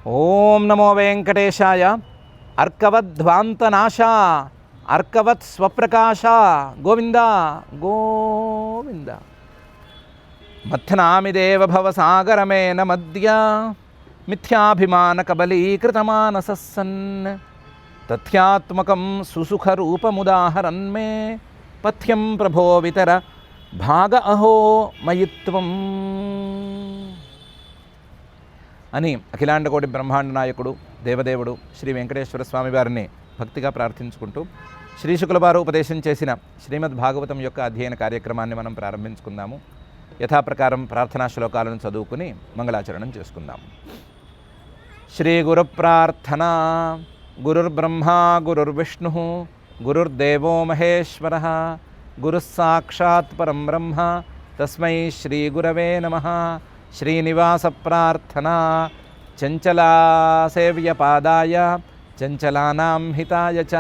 ఓం నమో వెంకటేశాయ. అర్కవద్ధ్వాంతనాశ అర్కవత్ స్వప్రకాశ గోవింద గోవింద. మథ్నామిదేవ భవసాగరమేన మద్య మిథ్యాభిమానకబలీకృతమానసస్సన్ తథ్యాత్మకం సుసుఖరూపముదాహరన్మే పథ్యం ప్రభో వితర భాగ అహో మయిత్వం అని అఖిలాండకోటి బ్రహ్మాండ నాయకుడు దేవదేవుడు శ్రీ వెంకటేశ్వర స్వామి వారిని భక్తిగా ప్రార్థించుకుంటూ శ్రీ శుక్ల వారు ఉపదేశం చేసిన శ్రీమద్ భాగవతం యొక్క అధ్యయన కార్యక్రమాన్ని మనం ప్రారంభించుకుందాము. యథాప్రకారం ప్రార్థనా శ్లోకాలను చదువుకుని మంగళాచరణం చేసుకుందాము. శ్రీ గురు ప్రార్థన. గురుర్బ్రహ్మా గురుర్విష్ణు గురుర్దేవో మహేశ్వర గురుః సాక్షాత్ పరం బ్రహ్మ తస్మై శ్రీ గురవే నమః. శ్రీనివాస ప్రార్థన. చంచలా సేవ్యపాదాయ చంచలానాం హితాయ చ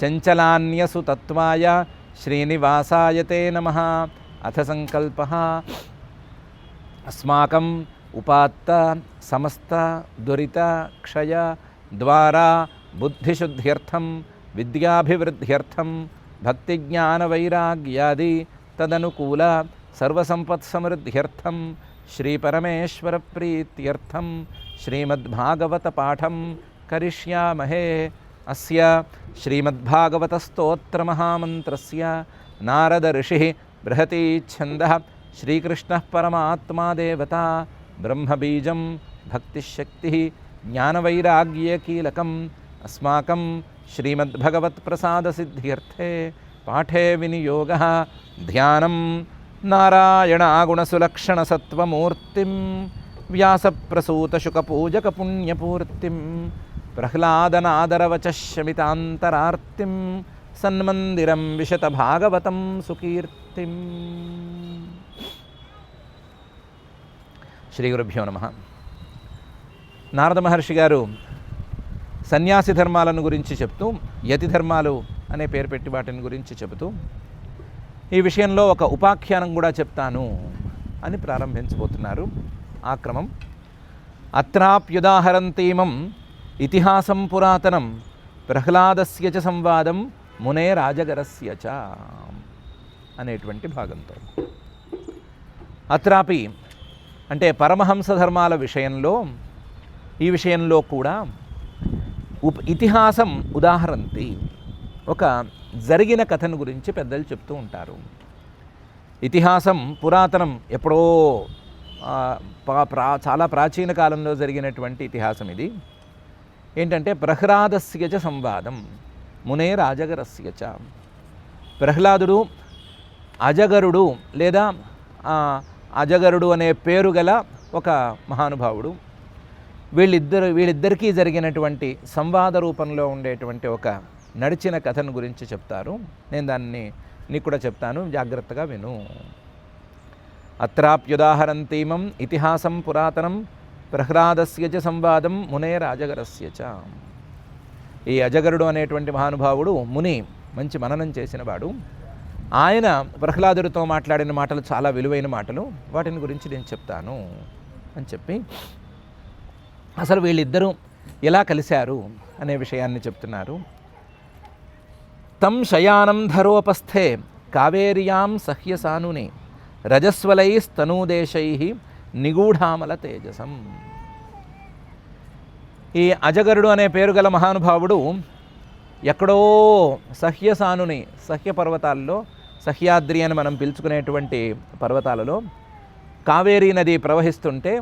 చంచలాన్యసు తత్వాయ శ్రీనివాసాయ తే నమః. అథ సంకల్పః. అస్మాకం ఉపాత్త సమస్త దురిత క్షయ ద్వారా బుద్ధిశుద్ధ్యర్థం విద్యాభివృద్ధ్యర్థం భక్తిజ్ఞానవైరాగ్యాది తదనుకూల సర్వసంపత్సమృద్ధ్యర్థం శ్రీపరమేశ్వర ప్రీత్యర్థం శ్రీమద్భాగవత పాఠం కరిష్యామహే. అస్య శ్రీమద్భాగవత స్తోత్ర మహామంత్రస్య నారద ఋషిః బృహతి ఛందః శ్రీకృష్ణః పరమాత్మా దేవతా బ్రహ్మబీజం భక్తిశక్తిః జ్ఞానవైరాగ్యకీలకం. అస్మాకం శ్రీమద్భగవత్ప్రసాదసిద్ధ్యర్థే పాఠే వినియోగः ధ్యానం నారాయణాగుణసులక్షణసత్వమూర్తిం వ్యాసప్రసూతశుకపూజకపుణ్యపూర్తిం ప్రహ్లాదనాదరవచ శమితాంతరార్తిం సన్మందిరం విశతభాగవతం సుకీర్తిం. శ్రీ గురుభ్యో నమః. నారద మహర్షి గారు సన్యాసి ధర్మాలను గురించి చెప్తూ యతి ధర్మాలు అనే పేరు పెట్టి వాటిని గురించి చెబుతూ ఈ విషయంలో ఒక ఉపాఖ్యానం కూడా చెప్తాను అని ప్రారంభించబోతున్నారు. ఆ క్రమం అత్రాప్యుదాహరంతీమం ఇతిహాసం పురాతనం ప్రహ్లాదస్య చ సంవాదం మునే రాజగరస్య చ అనేటువంటి భాగంతో అత్రాపి అంటే పరమహంస ధర్మాల విషయంలో ఈ విషయంలో కూడా ఇతిహాసం ఉదాహరంతి ఒక జరిగిన కథను గురించి పెద్దలు చెప్తూ ఉంటారు. ఇతిహాసం పురాతనం ఎప్పుడో చాలా ప్రాచీన కాలంలో జరిగినటువంటి ఇతిహాసం ఇది. ఏంటంటే ప్రహ్లాదస్య చ సంవాదం మునే రాజగరస్య చ. ప్రహ్లాదుడు అజగరుడు లేదా అజగరుడు అనే పేరు గల ఒక మహానుభావుడు, వీళ్ళిద్దరికీ జరిగినటువంటి సంవాద రూపంలో ఉండేటువంటి ఒక నడిచిన కథను గురించి చెప్తారు. నేను దాన్ని నీకు కూడా చెప్తాను, జాగ్రత్తగా విను. అత్రాప్యుదాహరంతీమం ఇతిహాసం పురాతనం ప్రహ్లాదస్య చ సంవాదం మునే రాజగరస్య చ. ఈ అజగరుడు అనేటువంటి మహానుభావుడు ముని, మంచి మననం చేసినవాడు. ఆయన ప్రహ్లాదుడితో మాట్లాడిన మాటలు చాలా విలువైన మాటలు, వాటిని గురించి నేను చెప్తాను అని చెప్పి అసలు వీళ్ళిద్దరూ ఎలా కలిశారు అనే విషయాన్ని చెప్తున్నారు. తం శయానం ధరోపస్థే కావేర్యాం సహ్యసానుని రజస్వలైస్తనూదేశై నిగూఢామల తేజసం. ఈ అజగరుడు అనే పేరు గల మహానుభావుడు ఎక్కడో సహ్యసానుని, సహ్య పర్వతాల్లో, సహ్యాద్రి అని మనం పిలుచుకునేటువంటి పర్వతాలలో కావేరీ నది ప్రవహిస్తుంటే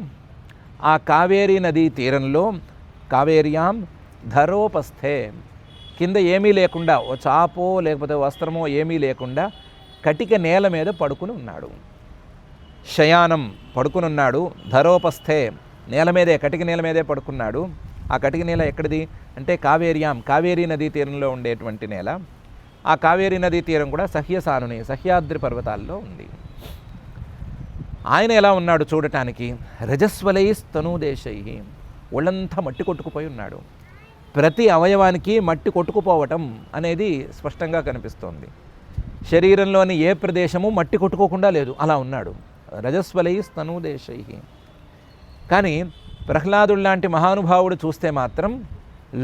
ఆ కావేరీ నదీ తీరంలో కావేర్యాం ధరోపస్థే కింద ఏమీ లేకుండా, ఓ చాపో లేకపోతే వస్త్రమో ఏమీ లేకుండా కటిక నేల మీద పడుకుని ఉన్నాడు. శయానం పడుకునున్నాడు, ధరోపస్థే నేల మీదే, కటిక నేల మీదే పడుకున్నాడు. ఆ కటిక నేల ఎక్కడిది అంటే కావేర్యాం, కావేరీ నదీ తీరంలో ఉండేటువంటి నేల. ఆ కావేరీ నదీ తీరం కూడా సహ్యసానుని, సహ్యాద్రి పర్వతాల్లో ఉంది. ఆయన ఎలా ఉన్నాడు చూడటానికి? రజస్వలైస్తనూదేశై, ఒళ్ళంతా మట్టి కొట్టుకుపోయి ఉన్నాడు. ప్రతి అవయవానికి మట్టి కొట్టుకుపోవటం అనేది స్పష్టంగా కనిపిస్తోంది. శరీరంలోని ఏ ప్రదేశము మట్టి కొట్టుకోకుండా లేదు, అలా ఉన్నాడు. రజస్వలైస్తనూదేశై. కానీ ప్రహ్లాదుడు లాంటి మహానుభావుడు చూస్తే మాత్రం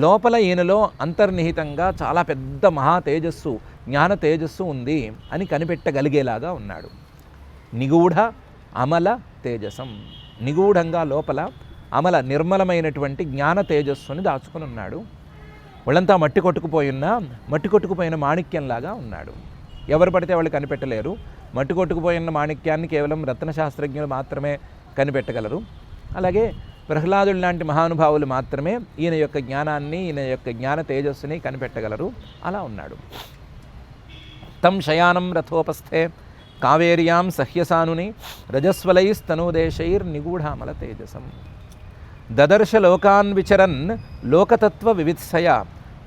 లోపల ఈయనలో అంతర్నిహితంగా చాలా పెద్ద మహా తేజస్సు, జ్ఞాన తేజస్సు ఉంది అని కనిపెట్టగలిగేలాగా ఉన్నాడు. నిగూఢ అమల తేజసం, నిగూఢంగా లోపల అమల నిర్మలమైనటువంటి జ్ఞాన తేజస్సుని దాచుకుని ఉన్నాడు. వాళ్ళంతా మట్టి కొట్టుకుపోయిన మాణిక్యంలాగా ఉన్నాడు. ఎవరు పడితే వాళ్ళు కనిపెట్టలేరు. మట్టి కొట్టుకుపోయిన మాణిక్యాన్ని కేవలం రత్నశాస్త్రజ్ఞులు మాత్రమే కనిపెట్టగలరు. అలాగే ప్రహ్లాదుడు లాంటి మహానుభావులు మాత్రమే ఈయన యొక్క జ్ఞానాన్ని, ఈయన యొక్క జ్ఞాన తేజస్సుని కనిపెట్టగలరు. అలా ఉన్నాడు. తం శయానం రథోపస్థే కావేర్యాం సహ్యసానుని రజస్వలైస్తనూదేశైర్ నిగూఢామల తేజసం దదర్శ లోకాన్ విచరన్ లోకతత్వ వివిత్సయ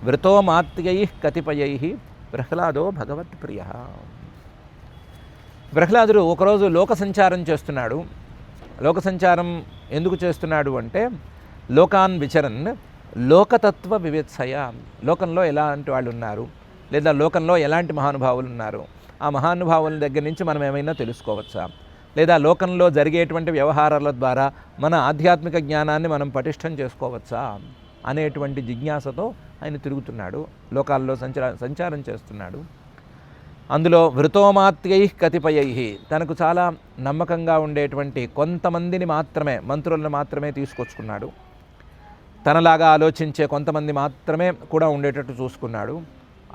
వృతో మాత్యై కతిపయై ప్రహ్లాదో భగవత్ప్రియ. ప్రహ్లాదుడు ఒకరోజు లోక సంచారం చేస్తున్నాడు. లోక సంచారం ఎందుకు చేస్తున్నాడు అంటే, లోకాన్ విచరన్ లోకతత్వ వివిత్సయ, లోకంలో ఎలాంటి వాళ్ళు ఉన్నారు, లేదా లోకంలో ఎలాంటి మహానుభావులు ఉన్నారు, ఆ మహానుభావుల దగ్గర నుంచి మనం ఏమైనా తెలుసుకోవచ్చా, లేదా లోకంలో జరిగేటువంటి వ్యవహారాల ద్వారా మన ఆధ్యాత్మిక జ్ఞానాన్ని మనం పటిష్టం చేసుకోవచ్చా అనేటువంటి జిజ్ఞాసతో ఆయన తిరుగుతున్నాడు, లోకాల్లో సంచారం చేస్తున్నాడు. అందులో వృతోమాత్యై కతిపయై, తనకు చాలా నమ్మకంగా ఉండేటువంటి కొంతమందిని మాత్రమే, మంత్రులను మాత్రమే తీసుకొచ్చుకున్నాడు. తనలాగా ఆలోచించే కొంతమంది మాత్రమే కూడా ఉండేటట్టు చూసుకున్నాడు.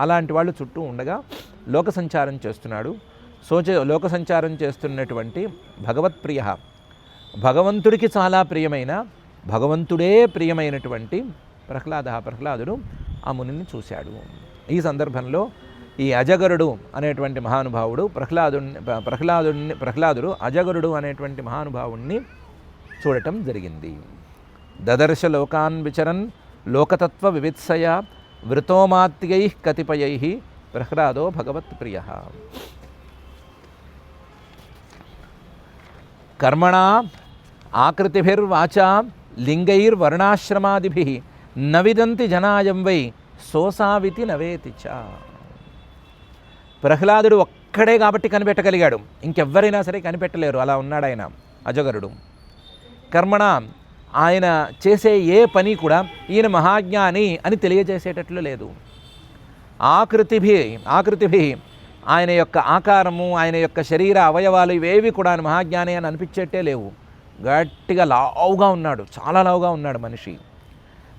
అలాంటి వాళ్ళు చుట్టూ ఉండగా లోక సంచారం చేస్తున్నాడు. లోక సంచారం చేస్తున్నటువంటి భగవత్ప్రియ, భగవంతుడికి చాలా ప్రియమైన, భగవంతుడే ప్రియమైనటువంటి ప్రహ్లాదుడు ఆ మునిని చూశాడు. ఈ సందర్భంలో ఈ అజగరుడు అనేటువంటి మహానుభావుడు ప్రహ్లాదుడు అజగరుడు అనేటువంటి మహానుభావుణ్ణి చూడటం జరిగింది. దదర్శ లోకాన్ విచరన్ లోకతత్వ వివిత్సయ వృతోమాత్యై కతిపయై ప్రహ్లాదో భగవత్ప్రియ. కర్మణా ఆకృతిభిర్వాచా లింగైర్వర్ణాశ్రమాదిభిః న విదంతి జనాయం వై సోసావితి నవేతి చ. ప్రహ్లాదుడు ఒక్కడే కాబట్టి కనిపెట్టగలిగాడు, ఇంకెవ్వరైనా సరే కనిపెట్టలేరు. అలా ఉన్నాడు ఆయన అజగరుడు. కర్మణ, ఆయన చేసే ఏ పని కూడా ఈయన మహాజ్ఞాని అని తెలియజేసేటట్లు లేదు. ఆకృతిభి, ఆయన యొక్క ఆకారము, ఆయన యొక్క శరీర అవయవాలు ఇవేవి కూడా మహాజ్ఞాని అని అనిపించేట్టే లేవు. గట్టిగా లావుగా ఉన్నాడు, చాలా లావుగా ఉన్నాడు మనిషి.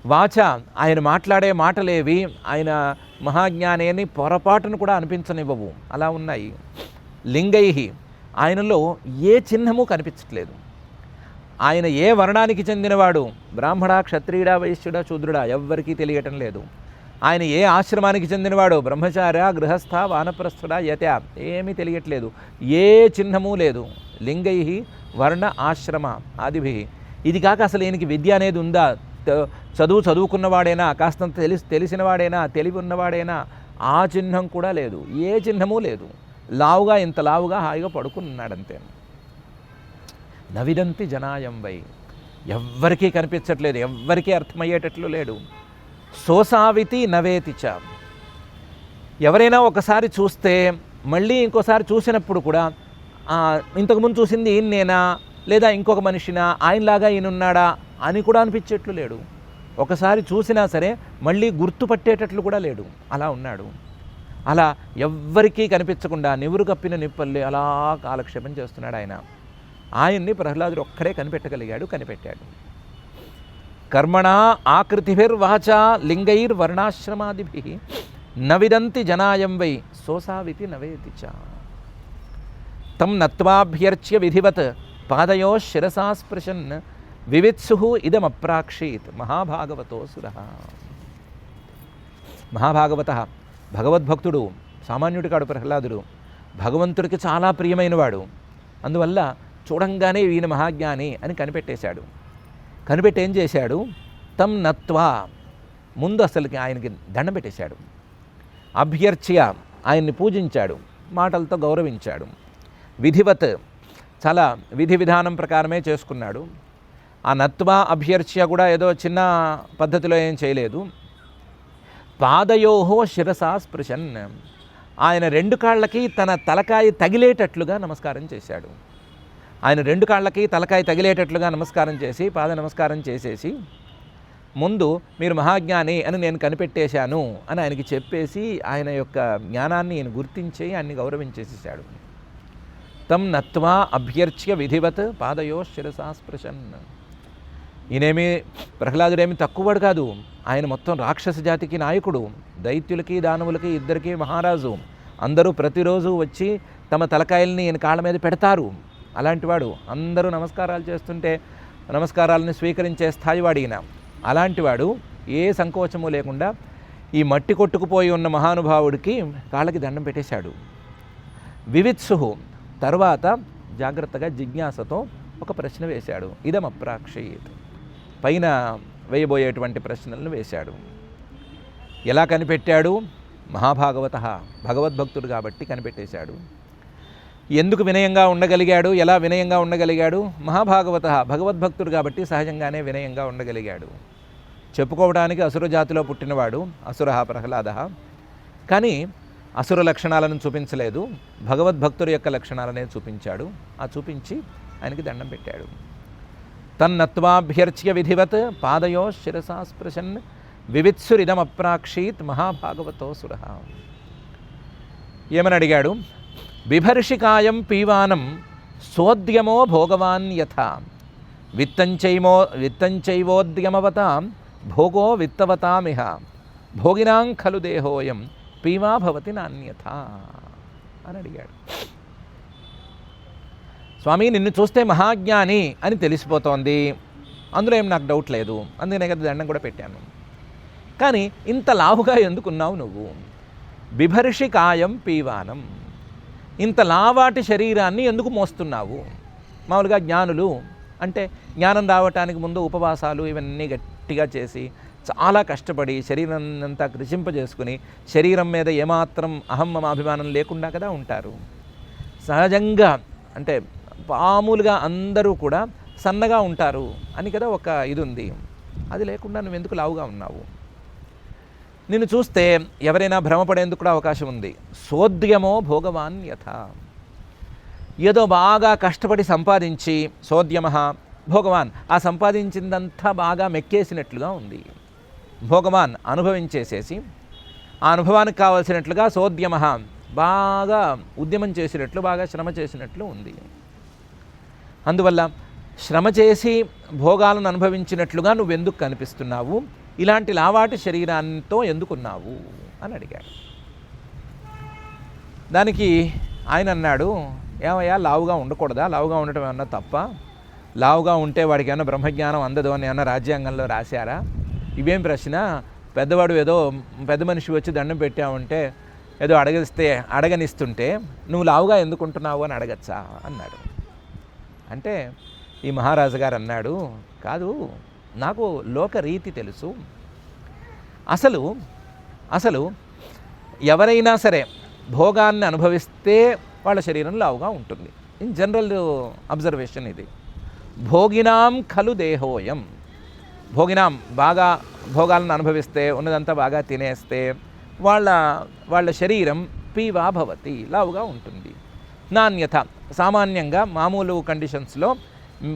వాచ, ఆయన మాట్లాడే మాటలేవి ఆయన మహాజ్ఞాని అని పొరపాటును కూడా అనిపించనివ్వవు, అలా ఉన్నాయి. లింగై, ఆయనలో ఏ చిహ్నము కనిపించట్లేదు. ఆయన ఏ వర్ణానికి చెందినవాడు, బ్రాహ్మణ, క్షత్రియుడా, వైశ్యుడా, శూద్రుడా, ఎవ్వరికీ తెలియటం లేదు. ఆయన ఏ ఆశ్రమానికి చెందినవాడు, బ్రహ్మచార్య, గృహస్థ, వానప్రస్థుడా, యత, ఏమీ తెలియట్లేదు. ఏ చిహ్నము లేదు. లింగై వర్ణ ఆశ్రమ ఆదిభి. ఇది కాక అసలు ఈయనకి విద్య అనేది ఉందా, చదువుకున్నవాడైనా, కాస్తంత తెలిసినవాడైనా, తెలివి ఉన్నవాడైనా, ఆ చిహ్నం కూడా లేదు. ఏ చిహ్నము లేదు. లావుగా, ఇంత లావుగా హాయిగా పడుకున్నాడంతే. నవిదంతి జనాయం వై, ఎవ్వరికీ కనిపించట్లేదు, ఎవ్వరికీ అర్థమయ్యేటట్లు లేడు. సోసావితి నవేతి చ, ఎవరైనా ఒకసారి చూస్తే మళ్ళీ ఇంకోసారి చూసినప్పుడు కూడా ఇంతకుముందు చూసింది ఈయనేనా, లేదా ఇంకొక మనిషినా, ఆయనలాగా ఈయనున్నాడా అని కూడా అనిపించేట్లు లేడు. ఒకసారి చూసినా సరే మళ్ళీ గుర్తుపట్టేటట్లు కూడా లేడు, అలా ఉన్నాడు. అలా ఎవ్వరికీ కనిపించకుండా నివురు కప్పిన నిప్పల్లి అలా కాలక్షేపం చేస్తున్నాడు ఆయన. ఆయన్ని ప్రహ్లాదుడు ఒక్కడే కనిపెట్టగలిగాడు, కనిపెట్టాడు. కర్మణా ఆకృతిభిర్వాచా లింగైర్వర్ణాశ్రమాదిభిః న విదంతి జనాయం వై సోసావితి నవేతి చ. తం నత్వాభ్యర్చ్య విధివత్ పాదయో శిరసా స్పృశన్ వివిత్సుః ఇదమప్రాక్షీత్ మహాభాగవతో సురః. మహాభాగవత, భగవద్భక్తుడు, సామాన్యుడి కాడు ప్రహ్లాదుడు, భగవంతుడికి చాలా ప్రియమైనవాడు. అందువల్ల చూడంగానే ఈయన మహాజ్ఞాని అని కనిపెట్టేశాడు. కనిపెట్టి ఏం చేశాడు, తం నత్వా, ముందు అసలుకి ఆయనకి దండం పెట్టేశాడు. అభ్యర్చ్య, ఆయన్ని పూజించాడు, మాటలతో గౌరవించాడు. విధివత్, చాలా విధి విధానం ప్రకారమే చేసుకున్నాడు. ఆ నత్వా అభ్యర్చ్య కూడా ఏదో చిన్న పద్ధతిలో ఏం చేయలేదు. పాదయోహో శిరసా స్పృశన్, ఆయన రెండు కాళ్ళకి తన తలకాయ తగిలేటట్లుగా నమస్కారం చేశాడు. ఆయన 2 కాళ్ళకి తలకాయ తగిలేటట్లుగా నమస్కారం చేసి పాద నమస్కారం చేసేసి ముందు మీరు మహాజ్ఞాని అని నేను కనిపెట్టేశాను అని ఆయనకి చెప్పేసి ఆయన యొక్క జ్ఞానాన్ని ఆయన గుర్తించి ఆయన్ని గౌరవించేసేసాడు. తం నత్వా అభ్యర్చ్య విధివత్ పాదయో శిరసా స్పృశన్. ఈయనేమి ప్రహ్లాదుడేమి తక్కువడు కాదు, ఆయన మొత్తం రాక్షస జాతికి నాయకుడు, దైత్యులకి దానవులకి ఇద్దరికి మహారాజు. అందరూ ప్రతిరోజు వచ్చి తమ తలకాయల్ని ఈయన కాళ్ళ మీద పెడతారు. అలాంటివాడు అందరూ నమస్కారాలు చేస్తుంటే నమస్కారాలను స్వీకరించే స్థాయివాడు ఈయన. అలాంటివాడు ఏ సంకోచము లేకుండా ఈ మట్టి కొట్టుకుపోయి ఉన్న మహానుభావుడికి కాళ్ళకి దండం పెట్టేశాడు. వివిత్సు తర్వాత జాగ్రత్తగా జిజ్ఞాసతో ఒక ప్రశ్న వేశాడు. ఇదం అప్రాక్షయేత్, పైన వేయబోయేటువంటి ప్రశ్నలను వేశాడు. ఎలా కనిపెట్టాడు? మహాభాగవత, భగవద్భక్తుడు కాబట్టి కనిపెట్టేశాడు. ఎందుకు వినయంగా ఉండగలిగాడు? ఎలా వినయంగా ఉండగలిగాడు? మహాభాగవత, భగవద్భక్తుడు కాబట్టి సహజంగానే వినయంగా ఉండగలిగాడు. చెప్పుకోవడానికి అసుర జాతిలో పుట్టినవాడు, అసుర ప్రహ్లాద, కానీ అసుర లక్షణాలను చూపించలేదు, భగవద్భక్తుడి యొక్క లక్షణాలనే చూపించాడు. ఆ చూపించి ఆయనకి దండం పెట్టాడు. తన్నత్వాభ్యర్చ్య విధివత్ పాదయో శిరసా స్పృశన్ వివిత్సురిదమప్రాక్షీత్ మహాభాగవతో సుర. ఏమని అడిగాడు? బిభర్షికాయం పీవానం సోద్యమో భోగవాన్ యథా విత్తంచైవోద్యమవతాం భోగో విత్తవతామిహ భోగినాం ఖలు దేహోయం పీవా భవతి నాణ్యత అని అడిగాడు. స్వామి, నిన్ను చూస్తే మహాజ్ఞాని అని తెలిసిపోతోంది, అందులో ఏం నాకు డౌట్ లేదు, అందుకనే కదా దండం కూడా పెట్టాను. కానీ ఇంత లావుగా ఎందుకున్నావు నువ్వు? బిభర్షికాయం పీవానం, ఇంత లావాటి శరీరాన్ని ఎందుకు మోస్తున్నావు? మామూలుగా జ్ఞానులు అంటే జ్ఞానం రావటానికి ముందు ఉపవాసాలు ఇవన్నీ గట్టిగా చేసి చాలా కష్టపడి శరీరం అంతా కృషింపజేసుకుని శరీరం మీద ఏమాత్రం అహం అభిమానం లేకుండా కదా ఉంటారు. సహజంగా అంటే మామూలుగా అందరూ కూడా సన్నగా ఉంటారు అని కదా ఒక ఇది ఉంది. అది లేకుండా నువ్వు ఎందుకు లావుగా ఉన్నావు? నిన్ను చూస్తే ఎవరైనా భ్రమపడేందుకు కూడా అవకాశం ఉంది. సోద్యమో భోగవాన్ యథ, ఏదో బాగా కష్టపడి సంపాదించి సోద్యమ భోగవాన్, ఆ సంపాదించిందంతా బాగా మెక్కేసినట్లుగా ఉంది. భోగవాన్ అనుభవించేసేసి ఆ అనుభవానికి కావాల్సినట్లుగా సోద్యమ బాగా ఉద్యమం చేసినట్లు, బాగా శ్రమ చేసినట్లు ఉంది. అందువల్ల శ్రమ చేసి భోగాలను అనుభవించినట్లుగా నువ్వెందుకు కనిపిస్తున్నావు? ఇలాంటి లావాటి శరీరాంతో ఎందుకున్నావు అని అడిగాడు. దానికి ఆయన అన్నాడు, ఏమయ్యా లావుగా ఉండకూడదా? లావుగా ఉండటం ఏమన్నా తప్ప? లావుగా ఉంటే వాడికి ఏమన్నా బ్రహ్మజ్ఞానం అందదు అని ఏమన్నా రాజ్యాంగంలో రాశారా? ఇవేం ప్రశ్న? పెద్దవాడు ఏదో పెద్ద మనిషి వచ్చి దండం పెట్టావంటే ఏదో అడగనిస్తుంటే నువ్వు లావుగా ఎందుకుంటున్నావు అని అడగచ్చా అన్నాడు. అంటే ఈ మహారాజు గారు అన్నాడు, కాదు, నాకు లోకరీతి తెలుసు. అసలు ఎవరైనా సరే భోగాన్ని అనుభవిస్తే వాళ్ళ శరీరం లావుగా ఉంటుంది. ఇన్ జనరల్ అబ్జర్వేషన్ ఇది. భోగినాం ఖలు దేహోయం, భోగినాం బాగా భోగాలను అనుభవిస్తే ఉన్నదంతా బాగా తినేస్తే వాళ్ళ శరీరం పీవా భవతి, లావుగా ఉంటుంది. నాణ్యత, సామాన్యంగా మామూలు కండిషన్స్లో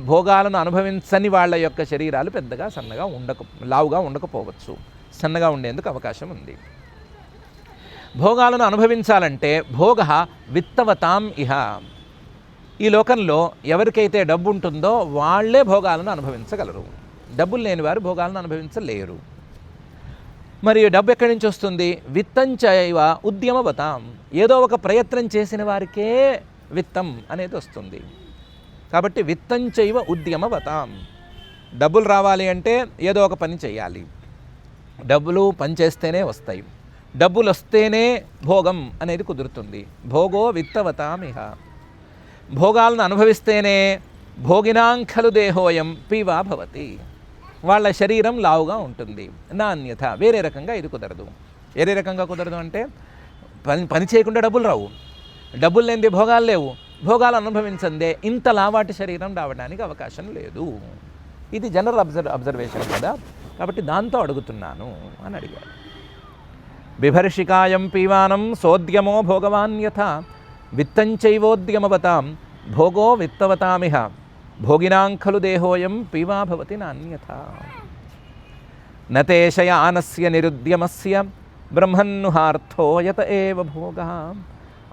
భోగాలను అనుభవించని వాళ్ళ యొక్క శరీరాలు పెద్దగా లావుగా ఉండకపోవచ్చు, సన్నగా ఉండేందుకు అవకాశం ఉంది. భోగాలను అనుభవించాలంటే భోగ విత్తవతాం ఇహ, ఈ లోకంలో ఎవరికైతే డబ్బు ఉంటుందో వాళ్ళే భోగాలను అనుభవించగలరు, డబ్బులు లేని వారు భోగాలను అనుభవించలేరు. మరి డబ్బు ఎక్కడి నుంచి వస్తుంది? విత్తంచైవ ఉద్యమవతాం, ఏదో ఒక ప్రయత్నం చేసిన వారికే విత్తం అనేది వస్తుంది. కాబట్టి విత్తంచైవ ఉద్యమవతాం, డబ్బులు రావాలి అంటే ఏదో ఒక పని చేయాలి, డబ్బులు పని చేస్తేనే వస్తాయి, డబ్బులు వస్తేనే భోగం అనేది కుదురుతుంది. భోగో విత్తవతాం ఇహ, భోగాలను అనుభవిస్తేనే భోగినాంఖలు దేహోయం పీవా భవతి, వాళ్ళ శరీరం లావుగా ఉంటుంది. నాణ్యత, వేరే రకంగా ఇది కుదరదు. వేరే రకంగా కుదరదు అంటే పని చేయకుండా డబ్బులు రావు, డబ్బులు లేనిది భోగాలు లేవు, భోగాలు అనుభవించందే ఇంత లావాటి శరీరం రావడానికి అవకాశం లేదు. ఇది జనరల్ అబ్జర్వేషన్ కదా, కాబట్టి దాంతో అడుగుతున్నాను అని అడిగాడు. బిభర్షికాయం పీవానం సోద్యమో భోగవాన్ యథా విత్తంచైవోద్యమవతాం భోగో విత్తవతామిహ భోగినాంఖలు దేహోయం పీవా భవతి నాన్యథా నతే శయానస్య నిరుద్యమస్య బ్రహ్మన్నుహార్థో యత ఏవ భోగః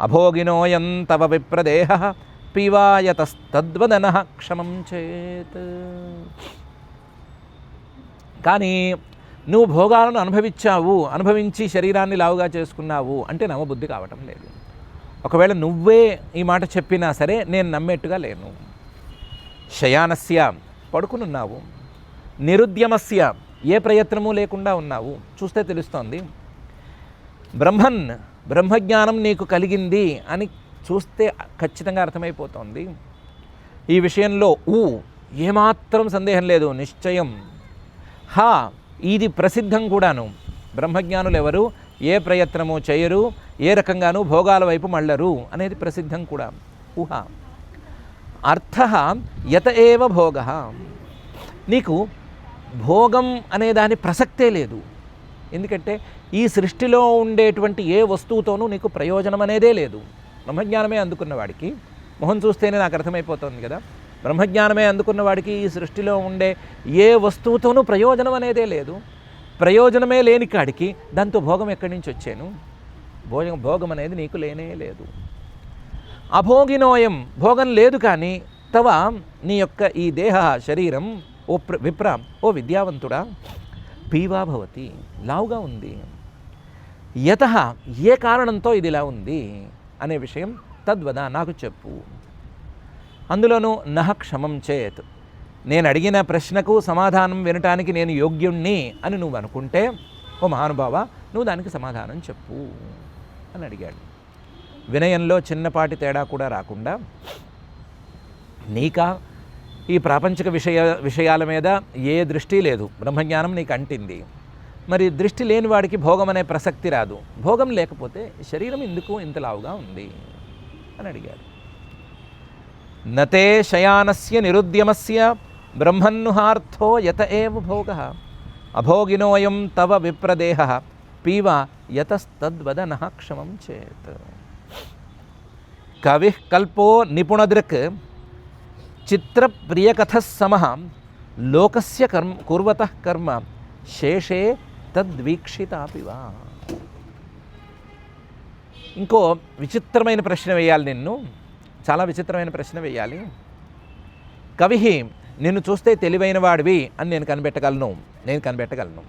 అభోగినోయం తవ విప్రదేహ పీవా యతస్తద్వదనః క్షమం చేత్. కానీ నువ్వు భోగాలను అనుభవించి శరీరాన్ని లావుగా చేసుకున్నావు అంటే నమ్మబుద్ధి కావటం లేదు. ఒకవేళ నువ్వే ఈ మాట చెప్పినా సరే నేను నమ్మేట్టుగా లేను. శయానస్య పడుకునున్నావు, నిరుద్యమస్య ఏ ప్రయత్నము లేకుండా ఉన్నావు, చూస్తే తెలుస్తోంది. బ్రహ్మజ్ఞానం నీకు కలిగింది అని చూస్తే ఖచ్చితంగా అర్థమైపోతోంది. ఈ విషయంలో ఏమాత్రం సందేహం లేదు, నిశ్చయం. ఇది ప్రసిద్ధం కూడాను. బ్రహ్మజ్ఞానులు ఎవరు ఏ ప్రయత్నము చేయరు, ఏ రకంగానూ భోగాల వైపు మళ్ళరు అనేది ప్రసిద్ధం కూడా. అర్థ యత ఏవ భోగ, నీకు భోగం అనే దాని ప్రసక్తే లేదు. ఎందుకంటే ఈ సృష్టిలో ఉండేటువంటి ఏ వస్తువుతోనూ నీకు ప్రయోజనం అనేదే లేదు. బ్రహ్మజ్ఞానమే అందుకున్న వాడికి, మొహం చూస్తేనే నాకు అర్థమైపోతుంది కదా, బ్రహ్మజ్ఞానమే అందుకున్న వాడికి ఈ సృష్టిలో ఉండే ఏ వస్తువుతోనూ ప్రయోజనం అనేదే లేదు. ప్రయోజనమే లేని కాడికి దాంతో భోగం ఎక్కడి నుంచి వచ్చాను? భోగం అనేది నీకు లేనే లేదు. అభోగినోయం, భోగం లేదు కానీ తవ నీ యొక్క ఈ దేహ శరీరం విప్ర ఓ విద్యావంతుడా పీవా భవతి లావుగా ఉంది. యతః ఏ కారణంతో ఇది ఇలా ఉంది అనే విషయం తద్వద నాకు చెప్పు. అందులోనూ నహ క్షమం చేత్, నేను అడిగిన ప్రశ్నకు సమాధానం వినటానికి నేను యోగ్యుణ్ణి అని నువ్వు అనుకుంటే ఓ మహానుభావ నువ్వు దానికి సమాధానం చెప్పు అని అడిగాడు. వినయంలో చిన్నపాటి తేడా కూడా రాకుండా, నీకా ఈ ప్రాపంచిక విషయాల మీద ఏ దృష్టి లేదు, బ్రహ్మజ్ఞానం నీకు అంటింది. మరి దృష్టి లేని వాడికి భోగం అనే ప్రసక్తి రాదు. భోగం లేకపోతే శరీరం ఎందుకు ఇంతలావుగా ఉంది అని అడిగాడు. నతే శయానస్య నిరుద్యమస్య బ్రహ్మన్నుహార్థో యత ఏవ భోగః అభోగినోయం తవ విప్రదేహ పీవ యతస్తద్వదనః క్షమం చేత్. కవి కల్పో నిపుణదృక్ చిత్రప్రియకథ సమః లోకస్య కుర్వతః కర్మ శేషే తద్వీక్షితాపివా. ఇంకో విచిత్రమైన ప్రశ్న వేయాలి నిన్ను, చాలా విచిత్రమైన ప్రశ్న వేయాలి. కవి నిన్ను చూస్తే తెలివైన వాడివి అని నేను కనిపెట్టగలను.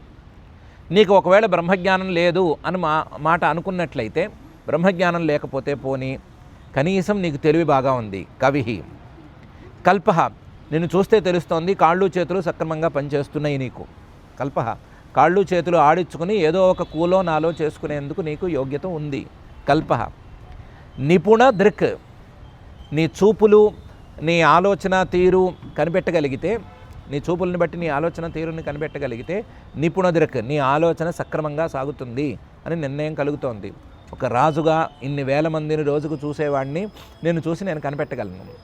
నీకు ఒకవేళ బ్రహ్మజ్ఞానం లేదు అని మాట అనుకున్నట్లయితే, బ్రహ్మజ్ఞానం లేకపోతే పోనీ కనీసం నీకు తెలివి బాగా ఉంది. కవి కల్ప, నిన్ను చూస్తే తెలుస్తోంది కాళ్ళు చేతులు సక్రమంగా పనిచేస్తున్నాయి నీకు. కల్ప, కాళ్ళు చేతులు ఆడించుకుని ఏదో ఒక కూలో నాలో చేసుకునేందుకు నీకు యోగ్యత ఉంది. కల్ప నిపుణ దృక్, నీ చూపులు నీ ఆలోచన తీరు కనిపెట్టగలిగితే, నీ చూపులను బట్టి నీ ఆలోచన తీరుని కనిపెట్టగలిగితే నిపుణ దృక్, నీ ఆలోచన సక్రమంగా సాగుతుంది అని నిర్ణయం కలుగుతోంది. ఒక రాజుగా ఇన్ని వేల మందిని రోజుకు చూసేవాడిని నేను చూసి నేను కనిపెట్టగలను.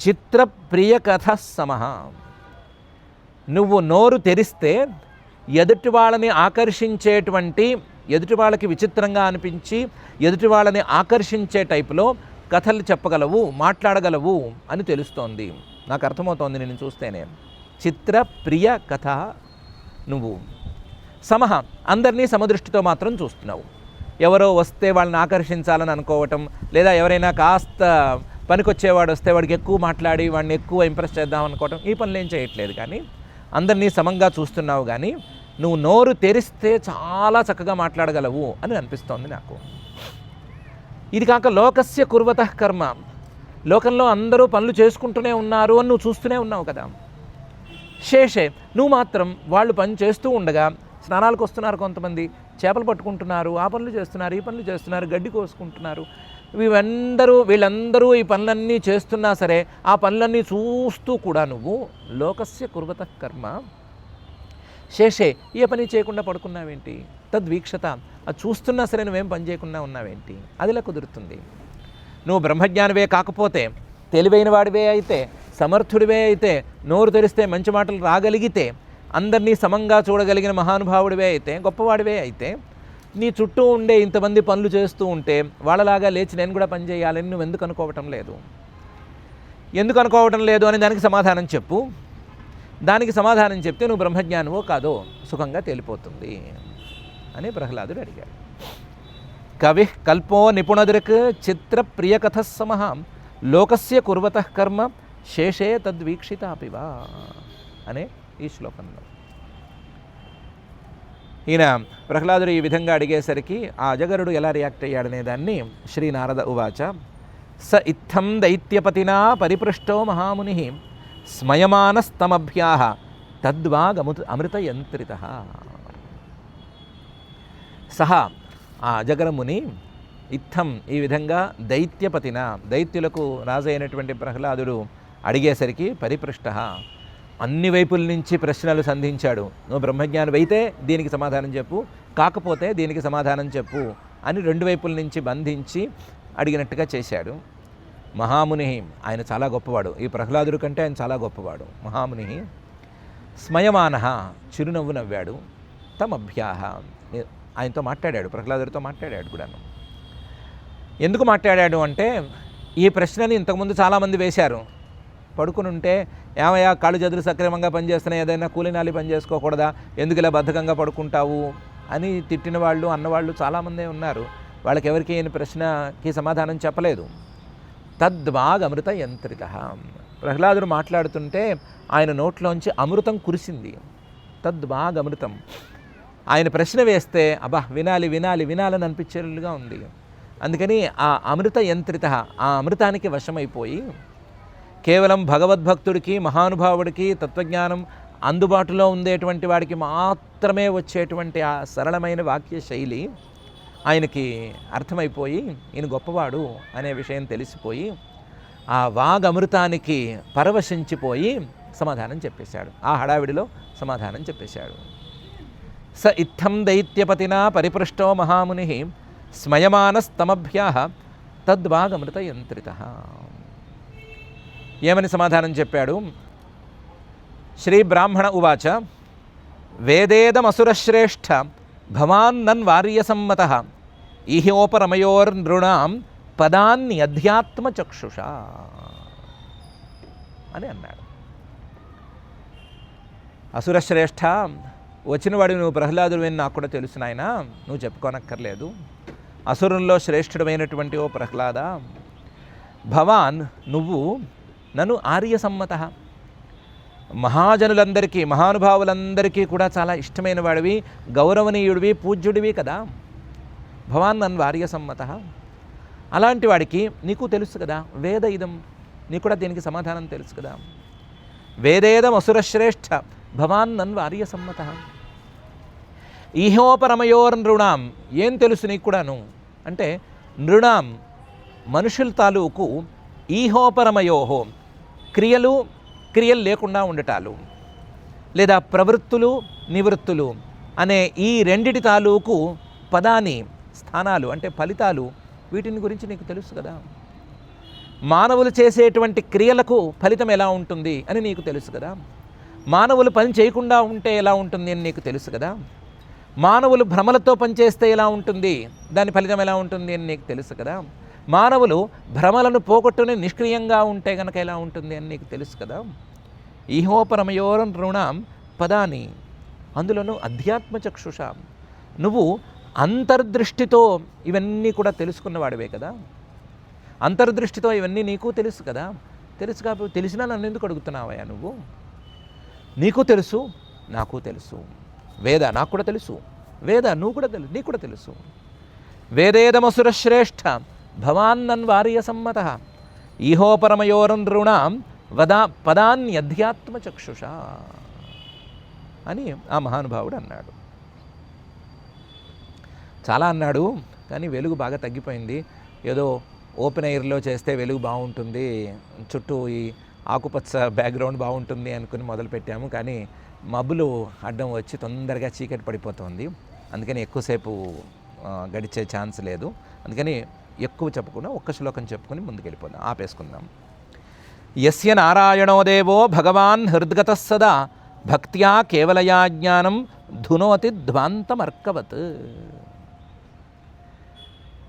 చిత్రప్రియ కథ సమః, నువ్వు నోరు తెరిస్తే ఎదుటి వాళ్ళని ఆకర్షించేటువంటి, ఎదుటి వాళ్ళకి విచిత్రంగా అనిపించి ఎదుటి వాళ్ళని ఆకర్షించే టైపులో కథలు చెప్పగలవు, మాట్లాడగలవు అని తెలుస్తోంది. నాకు అర్థమవుతోంది నేను చూస్తేనే. చిత్రప్రియ కథ నువ్వు. సమహ, అందరినీ సమదృష్టితో మాత్రం చూస్తున్నావు. ఎవరో వస్తే వాళ్ళని ఆకర్షించాలని అనుకోవటం, లేదా ఎవరైనా కాస్త పనికొచ్చేవాడు వస్తే వాడికి ఎక్కువ మాట్లాడి వాడిని ఎక్కువ ఇంప్రెస్ చేద్దాం అనుకోవటం, ఈ పనులు ఏం చేయట్లేదు. కానీ అందరినీ సమంగా చూస్తున్నావు. కానీ నువ్వు నోరు తెరిస్తే చాలా చక్కగా మాట్లాడగలవు అని అనిపిస్తోంది నాకు. ఇది కాక లోకస్య కుర్వతః కర్మ, లోకంలో అందరూ పనులు చేసుకుంటూనే ఉన్నారు అని నువ్వు చూస్తూనే ఉన్నావు కదా. శేషే, నువ్వు మాత్రం వాళ్ళు పని చేస్తూ ఉండగా, స్నానాలకు వస్తున్నారు కొంతమంది, చేపలు పట్టుకుంటున్నారు, ఆ పనులు చేస్తున్నారు, ఈ పనులు చేస్తున్నారు, గడ్డి కోసుకుంటున్నారు, వీళ్ళందరూ ఈ పనులన్నీ చేస్తున్నా సరే ఆ పనులన్నీ చూస్తూ కూడా నువ్వు లోకస్య కుర్వతః కర్మ శేషే, ఏ పని చేయకుండా పడుకున్నావేంటి? తద్వీక్షత, అది చూస్తున్నా సరే నువ్వేం పని చేయకుండా ఉన్నావేంటి? అదిలా కుదురుతుంది. నువ్వు బ్రహ్మజ్ఞానివే కాకపోతే, తెలివైన వాడివే అయితే, సమర్థుడివే అయితే, నోరు తెరిస్తే మంచి మాటలు రాగలిగితే, అందరినీ సమంగా చూడగలిగిన మహానుభావుడివే అయితే, గొప్పవాడివే అయితే, నీ చుట్టూ ఉండే ఇంతమంది పనులు చేస్తూ ఉంటే వాళ్ళలాగా లేచి నేను కూడా పని చేయాలని నువ్వు ఎందుకు అనుకోవటం లేదు? ఎందుకు అనుకోవటం లేదు అని దానికి సమాధానం చెప్పు. దానికి సమాధానం చెప్తే నువ్వు బ్రహ్మజ్ఞానమో కాదో సుఖంగా తేలిపోతుంది అని ప్రహ్లాదుడు అడిగాడు. కవి కల్పో నిపుణదృక్ చిత్ర ప్రియకథ సమహ లోకస్య కుర్వతః కర్మ శేషే తద్వీక్షితాపివా అనే ఈ శ్లోకంలో ఈయన ప్రహ్లాదుడు ఈ విధంగా అడిగేసరికి ఆ అజగరుడు ఎలా రియాక్ట్ అయ్యాడనే దాన్ని శ్రీనారద ఉవాచ. స ఇత్థం దైత్యపతినా పరిపృష్టో మహాముని స్మయమానస్తమభ్యాహ తద్వాగమృతయంత్రిత. సహా ఆ అజగరముని ఇత్థం ఈ విధంగా దైత్యపతిన దైత్యులకు రాజు అయినటువంటి ప్రహ్లాదుడు అడిగేసరికి పరిపృష్ట అన్ని వైపుల నుంచి ప్రశ్నలు సంధించాడు. నువ్వు బ్రహ్మజ్ఞానం అయితే దీనికి సమాధానం చెప్పు, కాకపోతే దీనికి సమాధానం చెప్పు అని రెండు వైపుల నుంచి బంధించి అడిగినట్టుగా చేశాడు. మహాముని ఆయన చాలా గొప్పవాడు, ఈ ప్రహ్లాదుడి కంటే ఆయన చాలా గొప్పవాడు. మహాముని స్మయమాన చిరునవ్వు నవ్వాడు. తమభ్యాహ ఆయనతో మాట్లాడాడు, ప్రహ్లాదుడితో మాట్లాడాడు కూడాను. ఎందుకు మాట్లాడాడు అంటే ఈ ప్రశ్నని ఇంతకుముందు చాలామంది వేశారు. పడుకుని ఉంటే ఏమయ్యా కాళ్ళు చేతులు సక్రమంగా పనిచేస్తున్నాయి, ఏదైనా కూలినాలి పని చేసుకోకూడదా, ఎందుకు ఇలా బద్ధకంగా పడుకుంటావు అని తిట్టిన వాళ్ళు అన్నవాళ్ళు చాలామందే ఉన్నారు. వాళ్ళకి ఎవరికి ఈ ప్రశ్నకి సమాధానం చెప్పలేదు. తద్వాగమృత యంత్రిత. ప్రహ్లాదుడు మాట్లాడుతుంటే ఆయన నోట్లోంచి అమృతం కురిసింది. తద్వాగమృతం. ఆయన ప్రశ్న వేస్తే అబ్బా వినాలి వినాలి వినాలని అనిపించేలుగా ఉంది. అందుకని ఆ అమృత యంత్రిత, ఆ అమృతానికి వశమైపోయి కేవలం భగవద్భక్తుడికి మహానుభావుడికి తత్వజ్ఞానం అందుబాటులో ఉండేటువంటి వాడికి మాత్రమే వచ్చేటువంటి ఆ సరళమైన వాక్య శైలి ఆయనకి అర్థమైపోయి ఈయన గొప్పవాడు అనే విషయం తెలిసిపోయి ఆ వాగమృతానికి పరవశించిపోయి సమాధానం చెప్పేశాడు. ఆ హడావిడిలో సమాధానం చెప్పేశాడు. స ఇత్థం దైత్యపతినా పరిపృష్టో మహాముని స్మయమానస్తమభ్యాహ తద్వాగమృత యంత్రిత. ఏమని సమాధానం చెప్పాడు? శ్రీ బ్రాహ్మణ ఉవాచ. వేదేదమసురశ్రేష్ఠ భవాన్నన్వార్యసమ్మత ఈహోపరమయోర్నృణాం పదాన్ని అధ్యాత్మచక్షుష అని అన్నాడు. అసురశ్రేష్ఠ, వచ్చినవాడు నువ్వు ప్రహ్లాదుడు అని నాకు కూడా తెలుసు నాయన, నువ్వు చెప్పుకోనక్కర్లేదు. అసురుల్లో శ్రేష్ఠుడమైనటువంటి ఓ ప్రహ్లాద, భవాన్ నువ్వు నన్ను ఆర్యసమ్మత, మహాజనులందరికీ మహానుభావులందరికీ కూడా చాలా ఇష్టమైన వాడివి, గౌరవనీయుడివి, పూజ్యుడివి కదా. భవాన్ నన్ను ఆర్యసమ్మత. అలాంటి వాడికి నీకు తెలుసు కదా వేద ఇదం, నీకు కూడా దీనికి సమాధానం తెలుసు కదా. వేదేదం అసురశ్రేష్ఠ భవాన్ నన్ను ఆర్యసమ్మత. ఈహోపరమయోర్ నృణాం. ఏం తెలుసు నీకు కూడాను అంటే నృణాం మనుషుల తాలూకు ఈహోపరమయోహో క్రియలు లేకుండా ఉండటాలు లేదా ప్రవృత్తులు నివృత్తులు అనే ఈ రెండిటి తాలూకు పదాని స్థానాలు అంటే ఫలితాలు, వీటిని గురించి నీకు తెలుసు కదా. మానవులు చేసేటువంటి క్రియలకు ఫలితం ఎలా ఉంటుంది అని నీకు తెలుసు కదా. మానవులు పని చేయకుండా ఉంటే ఎలా ఉంటుంది అని నీకు తెలుసు కదా. మానవులు భ్రమలతో పనిచేస్తే ఎలా ఉంటుంది, దాని ఫలితం ఎలా ఉంటుంది అని నీకు తెలుసు కదా. మానవులు భ్రమలను పోగొట్టుని నిష్క్రియంగా ఉంటే కనుక ఎలా ఉంటుంది అని నీకు తెలుసు కదా. ఈహోపరమయోరం రుణాం పదాని, అందులోనూ అధ్యాత్మచక్షుష, నువ్వు అంతర్దృష్టితో ఇవన్నీ కూడా తెలుసుకున్నవాడివే కదా. అంతర్దృష్టితో ఇవన్నీ నీకు తెలుసు కదా. తెలుసు కాబట్టి తెలిసినా నన్ను ఎందుకు అడుగుతున్నావయ్యా నువ్వు? నీకు తెలుసు, నాకు తెలుసు. వేద నాకు కూడా తెలుసు, వేద నువ్వు కూడా తెలుసు, నీకు కూడా తెలుసు. వేదేదమసురశ్రేష్ఠ భవాన్నన్వార్యసమ్మత ఈహోపరమయోరం రుణాం పదాన్యధ్యాత్మచక్షుష అని ఆ మహానుభావుడు అన్నాడు. చాలా అన్నాడు, కానీ వెలుగు బాగా తగ్గిపోయింది. ఏదో ఓపెన్ ఎయిర్లో చేస్తే వెలుగు బాగుంటుంది, చుట్టూ ఈ ఆకుపచ్చ బ్యాక్గ్రౌండ్ బాగుంటుంది అనుకుని మొదలుపెట్టాము. కానీ మబ్బులు అడ్డం వచ్చి తొందరగా చీకటి పడిపోతుంది. అందుకని ఎక్కువసేపు గడిచే ఛాన్స్ లేదు. అందుకని ఎక్కువ చెప్పకుండా ఒక్క శ్లోకం చెప్పుకొని ముందుకెళ్ళిపోదాం, ఆపేసుకుందాం. యస్య నారాయణో దేవో భగవాన్ హృద్గత సదా భక్త్యా కేవలయా జ్ఞానం ధునోతి ధ్వాంతమర్కవత్.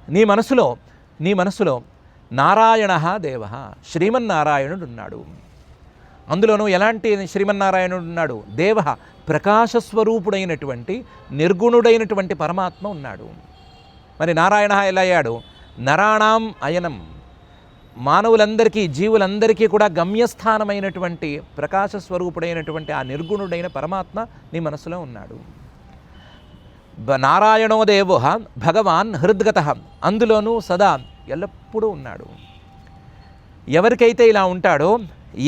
నీ మనసులో నారాయణ దేవ, శ్రీమన్నారాయణుడు ఉన్నాడు. అందులోనూ ఎలాంటి శ్రీమన్నారాయణుడు ఉన్నాడు? దేవ, ప్రకాశస్వరూపుడైనటువంటి నిర్గుణుడైనటువంటి పరమాత్మ ఉన్నాడు. మరి నారాయణ ఎలా అయ్యాడు? నరాణాం అయనం, మానవులందరికీ జీవులందరికీ కూడా గమ్యస్థానమైనటువంటి ప్రకాశస్వరూపుడైనటువంటి ఆ నిర్గుణుడైన పరమాత్మ నీ మనసులో ఉన్నాడు. నారాయణో దేవో భగవాన్ హృద్గత, అందులోనూ సదా ఎల్లప్పుడూ ఉన్నాడు. ఎవరికైతే ఇలా ఉంటాడో,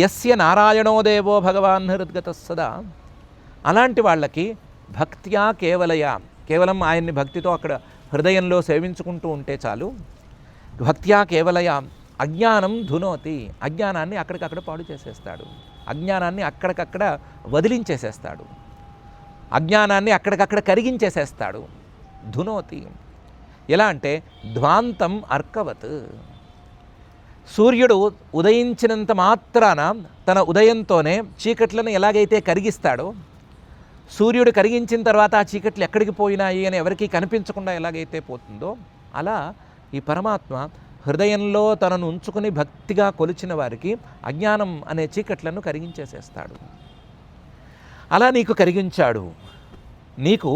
యస్య నారాయణో దేవో భగవాన్ హృద్గత సదా, అలాంటి వాళ్ళకి భక్త్యా కేవలం ఆయన్ని భక్తితో అక్కడ హృదయంలో సేవించుకుంటూ ఉంటే చాలు. భక్త్యా కేవలయ అజ్ఞానం ధునోతి, అజ్ఞానాన్ని అక్కడికక్కడ పాడు చేసేస్తాడు, అజ్ఞానాన్ని అక్కడికక్కడ వదిలించేసేస్తాడు, అజ్ఞానాన్ని అక్కడికక్కడ కరిగించేసేస్తాడు. ధునోతి ఎలా అంటే ధ్వాంతం అర్కవత్, సూర్యుడు ఉదయించినంత మాత్రాన తన ఉదయంతోనే చీకట్లను ఎలాగైతే కరిగిస్తాడో, సూర్యుడు కరిగించిన తర్వాత ఆ చీకట్లు ఎక్కడికి పోయినాయి అని ఎవరికీ కనిపించకుండా ఎలాగైతే పోతుందో, అలా ఈ పరమాత్మ హృదయంలో తనను ఉంచుకుని భక్తిగా కొలిచిన వారికి అజ్ఞానం అనే చీకట్లను కరిగించేసేస్తాడు. అలా నీకు కరిగించాడు. నీకు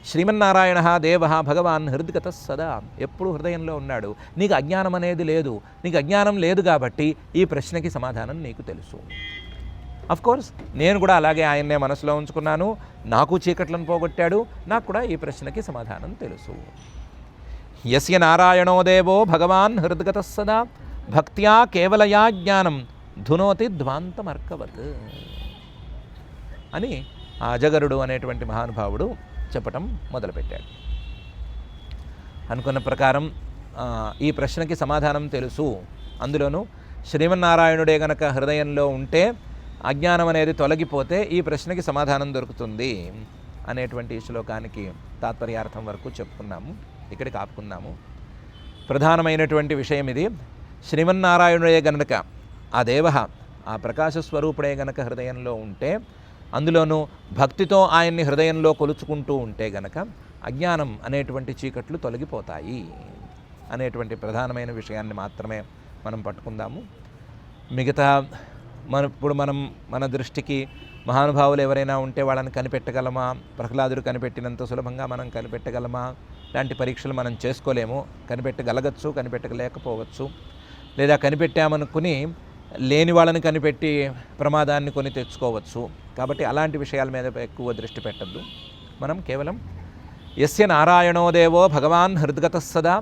శ్రీమన్నారాయణ దేవ భగవాన్ హృద్గత సదా, ఎప్పుడు హృదయంలో ఉన్నాడు. నీకు అజ్ఞానం అనేది లేదు. నీకు అజ్ఞానం లేదు కాబట్టి ఈ ప్రశ్నకి సమాధానం నీకు తెలుసు. కోర్స్ నేను కూడా అలాగే ఆయన్నే మనసులో ఉంచుకున్నాను, నాకు చీకట్లను పోగొట్టాడు, నాకు కూడా ఈ ప్రశ్నకి సమాధానం తెలుసు. యస్య నారాయణో దేవో భగవాన్ హృద్గత సదా భక్త్యా కేవలయా జ్ఞానం ధునోతి ధ్వాంతమర్కవత్ అని ఆ అజగరుడు అనేటువంటి మహానుభావుడు చెప్పటం మొదలుపెట్టాడు. అనుకున్న ప్రకారం ఈ ప్రశ్నకి సమాధానం తెలుసు. అందులోనూ శ్రీమన్నారాయణుడే గనక హృదయంలో ఉంటే అజ్ఞానం అనేది తొలగిపోతే ఈ ప్రశ్నకి సమాధానం దొరుకుతుంది అనేటువంటి శ్లోకానికి తాత్పర్యార్థం వరకు చెప్పుకున్నాము. ఇక్కడికి ఆపుకుందాము. ప్రధానమైనటువంటి విషయం ఇది. శ్రీమన్నారాయణుడే గనక ఆ దేవ, ఆ ప్రకాశస్వరూపుడే గనక హృదయంలో ఉంటే, అందులోనూ భక్తితో ఆయన్ని హృదయంలో కొలుచుకుంటూ ఉంటే గనక అజ్ఞానం అనేటువంటి చీకట్లు తొలగిపోతాయి అనేటువంటి ప్రధానమైన విషయాన్ని మాత్రమే మనం పట్టుకుందాము. మిగతా ఇప్పుడు మన దృష్టికి మహానుభావులు ఎవరైనా ఉంటే వాళ్ళని కనిపెట్టగలమా? ప్రహ్లాదుడు కనిపెట్టినంత సులభంగా మనం కనిపెట్టగలమా? లాంటి పరీక్షలు మనం చేసుకోలేము. కనిపెట్టగలగచ్చు, కనిపెట్టలేకపోవచ్చు. లేదా కనిపెట్టామనుకుని లేని వాళ్ళని కనిపెట్టి ప్రమాదాన్ని కొని తెచ్చుకోవచ్చు. కాబట్టి అలాంటి విషయాల మీద ఎక్కువ దృష్టి పెట్టద్దు. మనం కేవలం యస్య నారాయణో దేవో భగవాన్ హృద్గత సదా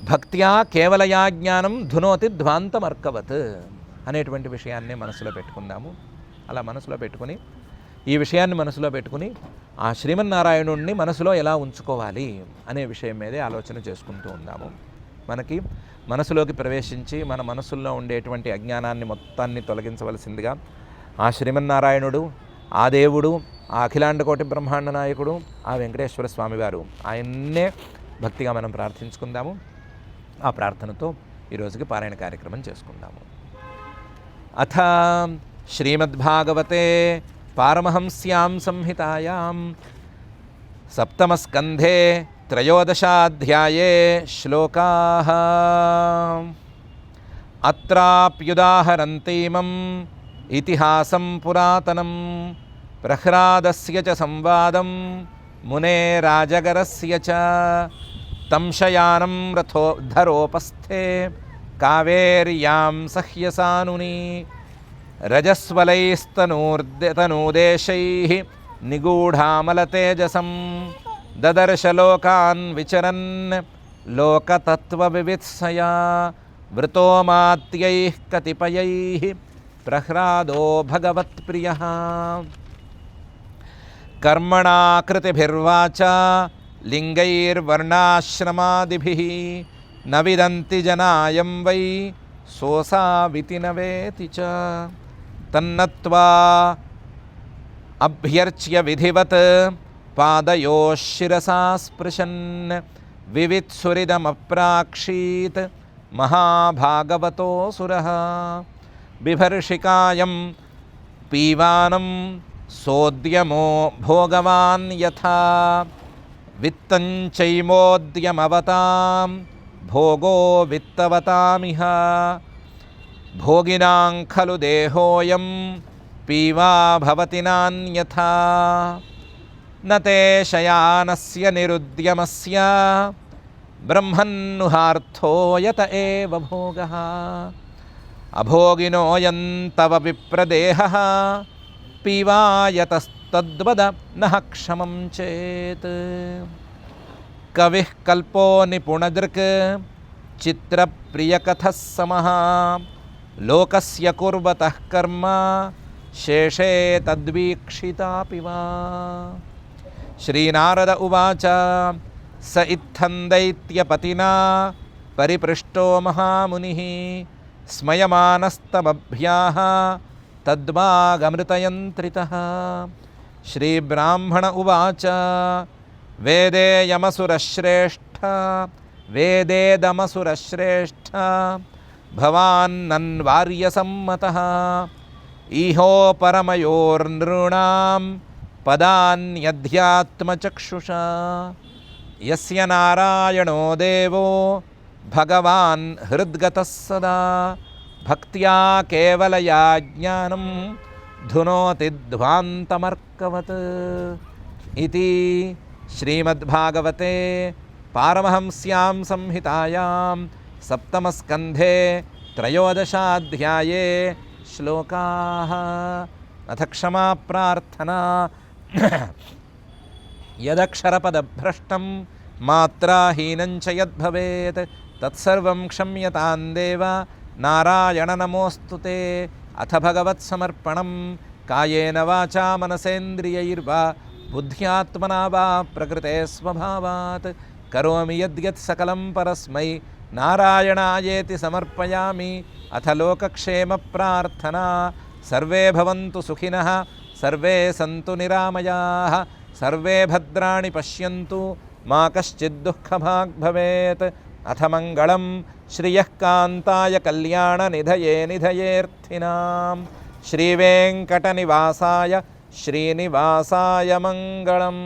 భక్త్యా కేవలయా జ్ఞానం ధునోతి ధ్వాంతమర్కవత్ అనేటువంటి విషయాన్ని మనసులో పెట్టుకుందాము. అలా మనసులో పెట్టుకుని ఈ విషయాన్ని మనసులో పెట్టుకుని ఆ శ్రీమన్నారాయణుణ్ణి మనసులో ఎలా ఉంచుకోవాలి అనే విషయం మీదే ఆలోచన చేసుకుంటూ ఉందాము. మనకి మనసులోకి ప్రవేశించి మన మనసుల్లో ఉండేటువంటి అజ్ఞానాన్ని మొత్తాన్ని తొలగించవలసిందిగా ఆ శ్రీమన్నారాయణుడు, ఆ దేవుడు, ఆ అఖిలాండకోటి బ్రహ్మాండ నాయకుడు, ఆ వెంకటేశ్వర స్వామివారు, ఆయన్నే భక్తిగా మనం ప్రార్థించుకుందాము. ఆ ప్రార్థనతో ఈరోజుకి పారాయణ కార్యక్రమం చేసుకుందాము. అథ శ్రీమద్భాగవతే పారమహంస్యాం సంహితాయాం సప్తమస్కంధే త్రయోదశాధ్యాయే శ్లోకాః అత్రాప్యుదాహరంతీమం ఇతిహాసం పురాతనం ప్రహ్లాదస్య చ సంవాదం మునే రాజగరస్య చ తం శయానం రథోద్ధరోపస్థే కావేర్యాం సహ్యసానుని రజస్వలైస్తనూదేశైః నిగూఢామలతేజసం దదర్శలోకాన్ విచరన్ లోకతత్వవివిత్సయా వృతో మాత్యైః కతిపయైః ప్రహ్లాదో భగవత్ప్రియః కర్మణా కృతిభిర్వాచా లింగైర్వర్ణాశ్రమాదిభిః న విదంతి జనాయం వై సోసావితి న వేతి చ తన్నత్వా అభ్యర్చ్య విధివత్ పాదయోః శిరసా స్పృశన్ వివిత్సురిదమప్రాక్షీత్ మహాభాగవతోऽసురः బిభర్షికాయం పీవానం సోద్యమో భోగవాన్ యథా విత్తం చైమోద్యమవతాం భోగో విత్తవతామిహ భోగినాం ఖలు దేహోయం పీవా భవతి నాన్యథా నతే శయానస్య నిరుద్యమస్య బ్రహ్మన్నుహార్థో యత ఏవ భోగః అభోగినోయం తవ విప్రదేహః పీవా యతస్తద్వద నః క్షమం చేత్. కవిః కల్పో నిపుణదృక్ చిత్రప్రియకథः సమః లోకస్య కుర్వతః కర్మ శేషే తద్వీక్షితాపి వా. శ్రీనారద ఉవాచ స ఇత్థం దైత్యపతినా పరిపృష్టో మహామునిః స్మయమానస్తమభ్యాః తద్వాగమృతయంత్రితః. శ్రీబ్రాహ్మణ ఉవాచ వేదేదమసురశ్రేష్ఠ భవాన్నన్వార్యసమ్మతః ఈహో పరమయోర్నృణాం పదాన్యధ్యాత్మచక్షుషా యస్య నారాయణో దేవో భగవాన్ హృద్గతః సదా భక్త్యా కేవలయా జ్ఞానం ధునోతి ధ్వాంతమర్కవత్. ఇతి శ్రీమద్భాగవతే పారమహంస్యాం సంహితాయాం సప్తమస్కంధే త్రయోదశాధ్యాయే శ్లోకాః. అథ క్షమా ప్రార్థనా యదక్షరపదభ్రష్టం మాత్రాహీనం చ యద్భవేత్ తత్సర్వం క్షమ్యతాం దేవ నారాయణ నమోऽस्तु. అథ భగవత్సమర్పణం కాయేన వాచా మనసేంద్రియైర్వా బుద్ధ్యాత్మనా వా ప్రకృతే స్వభావాత్ కరోమి యద్యత్ సకలం పరస్మై నారాయణాయేతి సమర్పయామి. అథ లోకక్షేమ ప్రార్థనా సర్వే భవంతు సుఖినః సర్వే సంతు నిరామయాః సర్వే భద్రాణి పశ్యంతు మా కశ్చిద్ దుఃఖభాగ్ భవేత్. అథ మంగళం శ్రియః కాంతాయ కళ్యాణ నిధయే నిధయేర్థినాం శ్రీవేంకటనివాసాయ శ్రీనివాసాయ మంగళం.